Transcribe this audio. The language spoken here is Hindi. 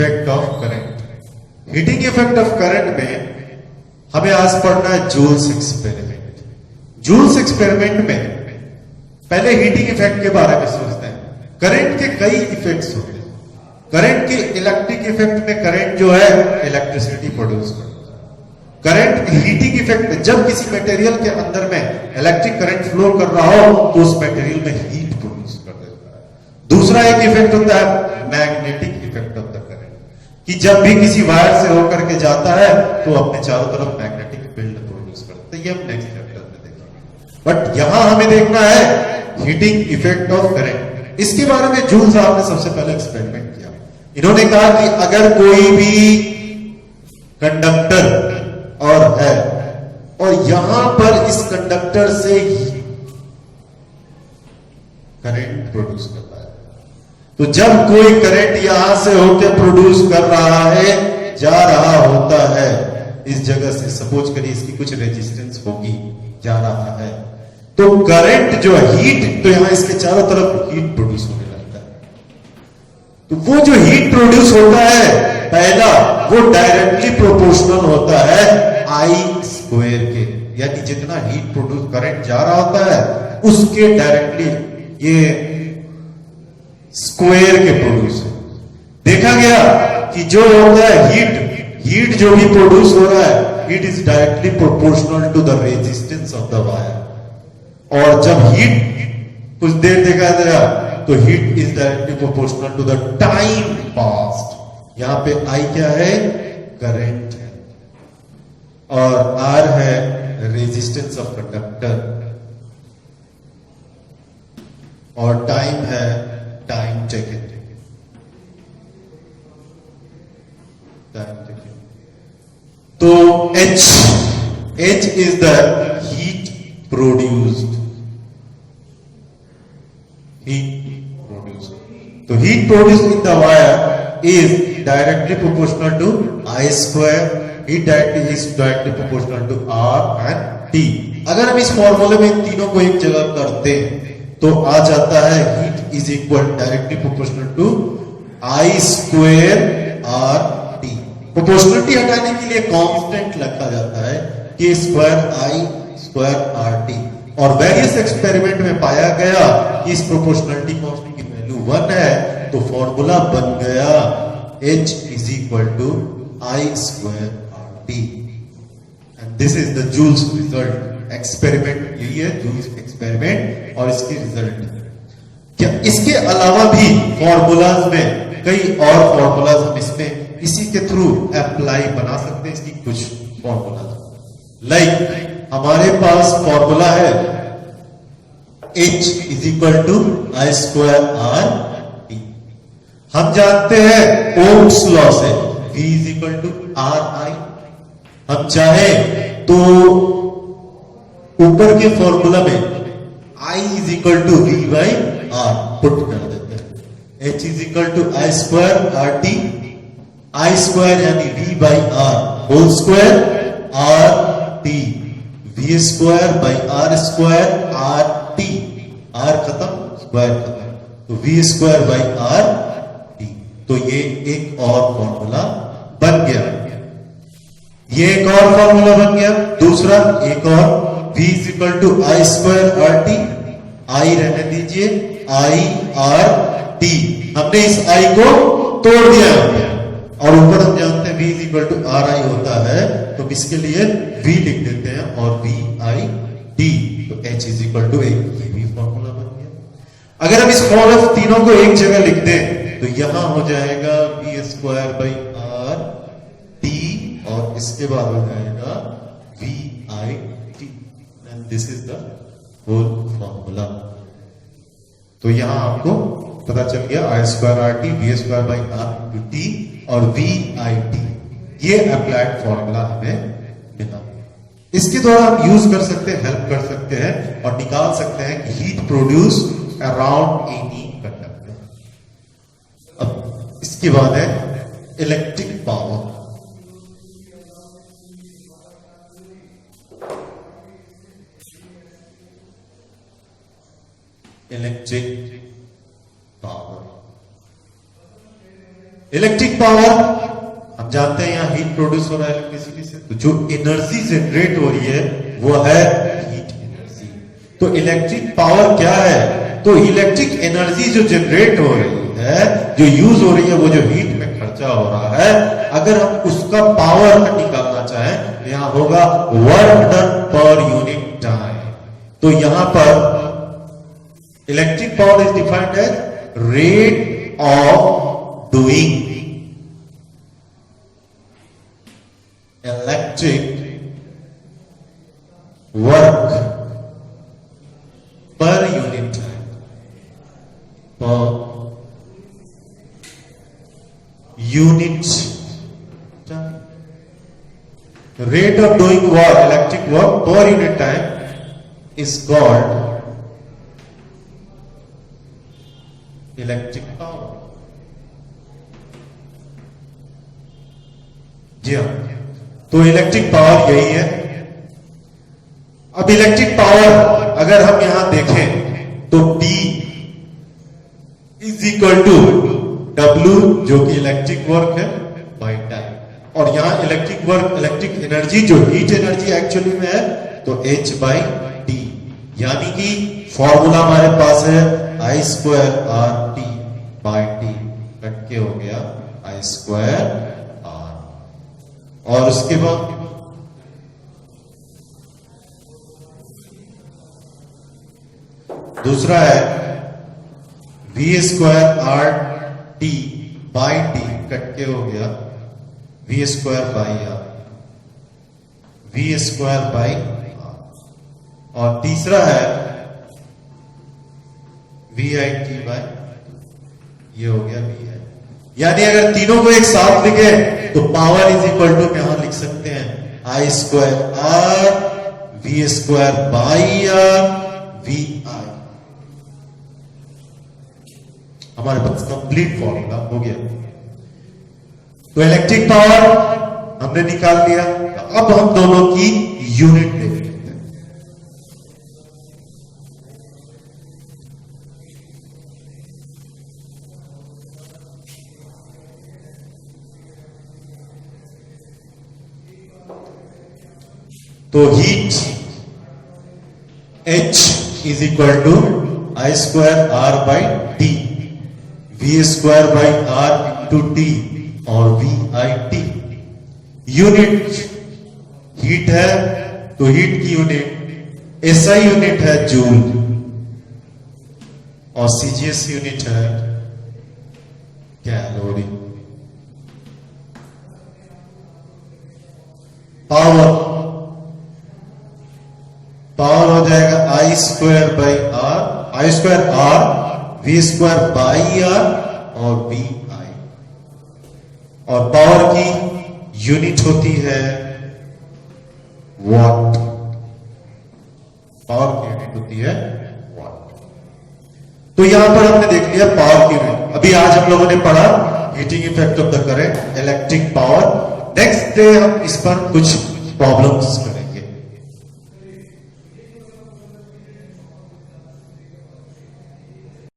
Effect of current. Heating effect of current में हमें आज पढ़ना है जूल्स एक्सपेरिमेंट। जूल्स एक्सपेरिमेंट में पहले हीटिंग इफेक्ट के बारे में सोचते हैं। करंट के कई इफेक्ट्स होते हैं। करंट के इलेक्ट्रिक इफेक्ट में करंट जो है इलेक्ट्रिसिटी प्रोड्यूस करता है। करंट हीटिंग इफेक्ट में जब किसी मटेरियल के अंदर में इलेक्ट्रिक करंट फ्लो कर रहा हो तो उस मटेरियल में हीट प्रोड्यूस कर देता है। दूसरा एक इफेक्ट होता है magnetic effect of the current, कि जब भी किसी वायर से होकर के जाता है तो अपने चारों तरफ मैग्नेटिक फील्ड प्रोड्यूस करता है। ये हम नेक्स्ट चैप्टर में देखेंगे, बट यहां हमें देखना है हीटिंग इफेक्ट ऑफ करंट। इसके बारे में जूल साहब ने सबसे पहले एक्सपेरिमेंट किया। इन्होंने कहा कि अगर कोई भी कंडक्टर और है और यहां पर इस कंडक्टर से करंट प्रोड्यूस करता है, तो जब कोई करंट यहां से होकर प्रोड्यूस कर रहा है, जा रहा होता है इस जगह से, सपोज करिए इसकी कुछ रेजिस्टेंस होगी, जा रहा है, तो करंट जो हीट, तो यहां इसके चारों तरफ हीट प्रोड्यूस होने लगता है। तो वो जो हीट प्रोड्यूस होता है पहला, वो डायरेक्टली प्रोपोर्शनल होता है आई स्क्वायर के, यानी जितना हीट प्रोड्यूस करंट जा रहा होता है उसके डायरेक्टली ये स्क्वायर के प्रोड्यूस है। देखा गया कि जो होता है हीट जो भी प्रोड्यूस हो रहा है, heat is directly proportional to the resistance of the wire. और जब हीट कुछ देर देखा गया तो heat is directly proportional to the time past. यहां पे आई क्या है? करंट है, और आर है रेजिस्टेंस ऑफ कंडक्टर, और टाइम है टाइम टेकन। तो H is the heat produced. तो heat produced in the wire is directly proportional to I square. Heat directly is directly proportional to R and T। अगर हम इस फॉर्मूले में इन तीनों को एक जगह करते हैं तो आ जाता है heat is equal directly proportional to I square R T। Proportionality हटाने के लिए कांस्टेंट रखा जाता है K square I square R T। और वेरियस एक्सपेरिमेंट में पाया गया कि इस प्रोपोर्शनलिटी कांस्टेंट की वैल्यू 1 है, तो फॉर्मूला बन गया H is equal to I square R T। And this is the Joule's result experiment. यही है जूल्स एक्सपेरिमेंट और इसके रिजल्ट। क्या इसके अलावा भी फॉर्मूलाज में कई और फॉर्मूलाज हम इसमें इसी के थ्रू अप्लाई बना सकते हैं। इसकी कुछ फॉर्मूलाज लाइक हमारे पास फॉर्मूला है H is equal to I square R T। हम जानते हैं ओम्स लॉ से V is equal to R I। हम चाहे तो ऊपर के फॉर्मूला में I is equal to V by R put कर देते हैं। H is equal to I square R T। I square यानी V by R whole square R T। V square by R square R T। R खत्म, स्क्वायर खत्म, तो V square by R T। तो ये एक और फॉर्मूला बन गया। ये एक और फॉर्मूला बन गया। दूसरा एक और V is equal to I square R T। I रहने दीजिए, I R T। हमने इस I को तोड़ दिया और ऊपर हम जानते हैं V is equal to R I होता है, तो इसके लिए V लिख देते हैं और V I T। तो H इज इक्वल टू एक, ये भी फॉर्मूला बन गया। अगर हम इस फॉर्मूला तीनों को एक जगह लिख दें तो यहां हो जाएगा V square by R T, और इसके बाद हो जाएगा V I T। And this is the whole formula. तो यहां आपको पता चल गया I square R T, V square by R T और V I T। ये अप्लाइड फॉर्मूला हमें मिला। इसके द्वारा हम यूज कर सकते हैं, हेल्प कर सकते हैं और निकाल सकते हैं कि heat produce around any conductor. अब इसके बाद है electric power. Electric power electric power हम जानते हैं यहां हीट प्रोड्यूस हो रहा है इलेक्ट्रिसिटी से, तो जो एनर्जी जनरेट हो रही है वो है हीट एनर्जी। तो इलेक्ट्रिक पावर क्या है? तो इलेक्ट्रिक एनर्जी जो जनरेट हो रही है, जो यूज हो रही है, वो जो हीट में खर्चा हो रहा है, अगर हम उसका पावर निकालना चाहें, यहां होगा work done per unit time. तो यहां पर electric power is defined as rate of doing electric work per unit time, per unit time. Rate of doing work, electric work per unit time is called electric power. जी हाँ, तो इलेक्ट्रिक पावर यही है। अब इलेक्ट्रिक पावर अगर हम यहां देखें तो P is equal to W, जो कि इलेक्ट्रिक वर्क है, बाई टाइम। और यहां इलेक्ट्रिक वर्क, इलेक्ट्रिक एनर्जी जो हीट एनर्जी एक्चुअली में है, तो H बाई टी, यानी कि फॉर्मूला हमारे पास है I square R T by T, कट के हो गया I स्क्वायर आर। और उसके बाद दूसरा है V square R T by T, कट के हो गया V square by R, V square by R. और तीसरा है वी आई टी बाई, ये हो गया वी आई। यानी अगर तीनों को एक साथ लिखे तो पावर इज इक्वल टू यहां लिख सकते हैं I square R V square by R V I. हमारे पास कंप्लीट फॉर्मूला हो गया। तो इलेक्ट्रिक पावर हमने निकाल लिया। अब हम दोनों की यूनिट देख लेते हैं। तो heat H is equal to I square R by T, V square by R into T और V I T. Unit heat है तो हीट की यूनिट एसआई यूनिट है जूल, और सीजीएस यूनिट है कैलोरी। पावर हो जाएगा I square by R, I square R V square by R और वी आई। और पावर की यूनिट होती है वॉट, पावर की यूनिट होती है वॉट। तो यहां पर हमने देख लिया पावर की यूनिट। अभी आज हम लोगों ने पढ़ा heating effect of the current, electric power. Next day हम इस पर कुछ प्रॉब्लम्स